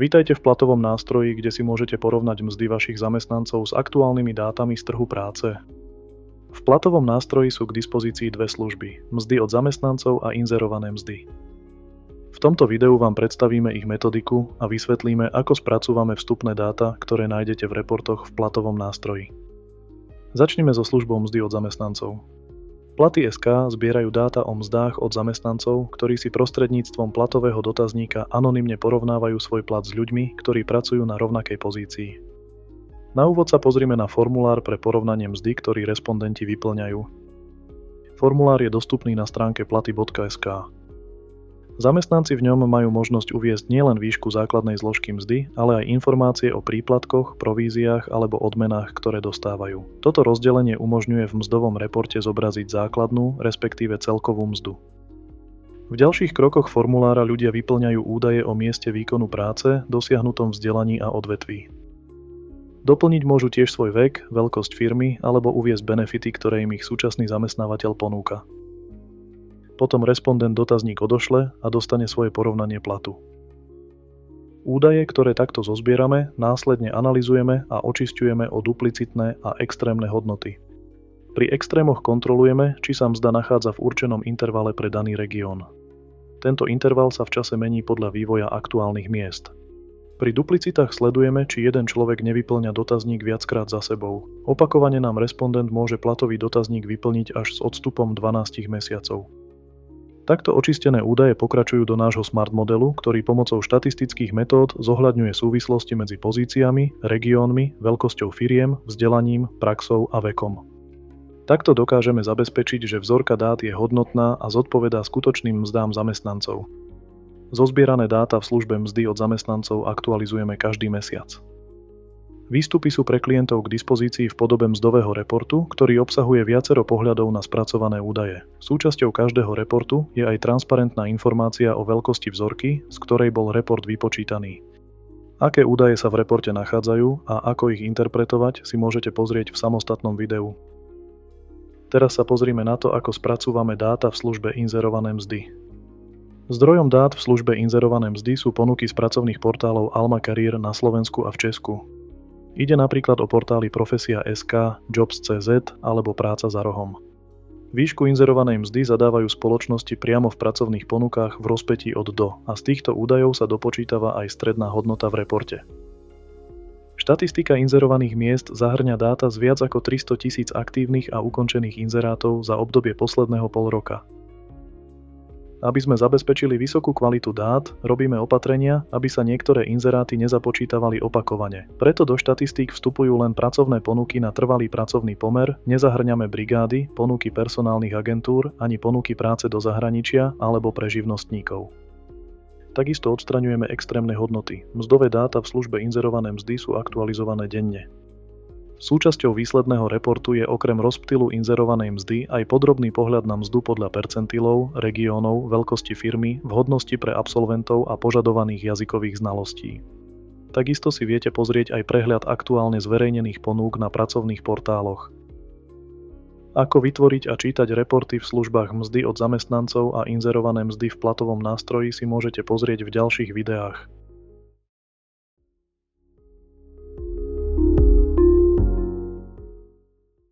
Vítajte v platovom nástroji, kde si môžete porovnať mzdy vašich zamestnancov s aktuálnymi dátami z trhu práce. V platovom nástroji sú k dispozícii dve služby: mzdy od zamestnancov a inzerované mzdy. V tomto videu vám predstavíme ich metodiku a vysvetlíme, ako spracúvame vstupné dáta, ktoré nájdete v reportoch v platovom nástroji. Začneme so službou mzdy od zamestnancov. Platy.sk zbierajú dáta o mzdách od zamestnancov, ktorí si prostredníctvom platového dotazníka anonymne porovnávajú svoj plat s ľuďmi, ktorí pracujú na rovnakej pozícii. Na úvod sa pozrime na formulár pre porovnanie mzdy, ktorý respondenti vyplňajú. Formulár je dostupný na stránke platy.sk. Zamestnanci v ňom majú možnosť uviesť nielen výšku základnej zložky mzdy, ale aj informácie o príplatkoch, províziách alebo odmenách, ktoré dostávajú. Toto rozdelenie umožňuje v mzdovom reporte zobraziť základnú, respektíve celkovú mzdu. V ďalších krokoch formulára ľudia vyplňajú údaje o mieste výkonu práce, dosiahnutom vzdelaní a odvetví. Doplniť môžu tiež svoj vek, veľkosť firmy alebo uviesť benefity, ktoré im ich súčasný zamestnávateľ ponúka. Potom respondent dotazník odošle a dostane svoje porovnanie platu. Údaje, ktoré takto zozbierame, následne analyzujeme a očisťujeme o duplicitné a extrémne hodnoty. Pri extrémoch kontrolujeme, či sa mzda nachádza v určenom intervale pre daný región. Tento interval sa v čase mení podľa vývoja aktuálnych miest. Pri duplicitách sledujeme, či jeden človek nevyplňa dotazník viackrát za sebou. Opakovane nám respondent môže platový dotazník vyplniť až s odstupom 12 mesiacov. Takto očistené údaje pokračujú do nášho smart modelu, ktorý pomocou štatistických metód zohľadňuje súvislosti medzi pozíciami, regiónmi, veľkosťou firiem, vzdelaním, praxou a vekom. Takto dokážeme zabezpečiť, že vzorka dát je hodnotná a zodpovedá skutočným mzdám zamestnancov. Zozbierané dáta v službe mzdy od zamestnancov aktualizujeme každý mesiac. Výstupy sú pre klientov k dispozícii v podobe mzdového reportu, ktorý obsahuje viacero pohľadov na spracované údaje. Súčasťou každého reportu je aj transparentná informácia o veľkosti vzorky, z ktorej bol report vypočítaný. Aké údaje sa v reporte nachádzajú a ako ich interpretovať, si môžete pozrieť v samostatnom videu. Teraz sa pozrime na to, ako spracúvame dáta v službe inzerované mzdy. Zdrojom dát v službe inzerované mzdy sú ponuky z pracovných portálov Alma Career na Slovensku a v Česku. Ide napríklad o portály Profesia.sk, Jobs.cz alebo Práca za rohom. Výšku inzerovanej mzdy zadávajú spoločnosti priamo v pracovných ponukách v rozpätí od do a z týchto údajov sa dopočítava aj stredná hodnota v reporte. Štatistika inzerovaných miest zahŕňa dáta z viac ako 300 000 aktívnych a ukončených inzerátov za obdobie posledného pol roka. Aby sme zabezpečili vysokú kvalitu dát, robíme opatrenia, aby sa niektoré inzeráty nezapočítavali opakovane. Preto do štatistík vstupujú len pracovné ponuky na trvalý pracovný pomer, nezahŕňame brigády, ponuky personálnych agentúr ani ponuky práce do zahraničia alebo pre živnostníkov. Takisto odstraňujeme extrémne hodnoty. Mzdové dáta v službe inzerované mzdy sú aktualizované denne. Súčasťou výsledného reportu je okrem rozptylu inzerovanej mzdy aj podrobný pohľad na mzdu podľa percentilov, regiónov, veľkosti firmy, vhodnosti pre absolventov a požadovaných jazykových znalostí. Takisto si viete pozrieť aj prehľad aktuálne zverejnených ponúk na pracovných portáloch. Ako vytvoriť a čítať reporty v službách mzdy od zamestnancov a inzerované mzdy v platovom nástroji si môžete pozrieť v ďalších videách.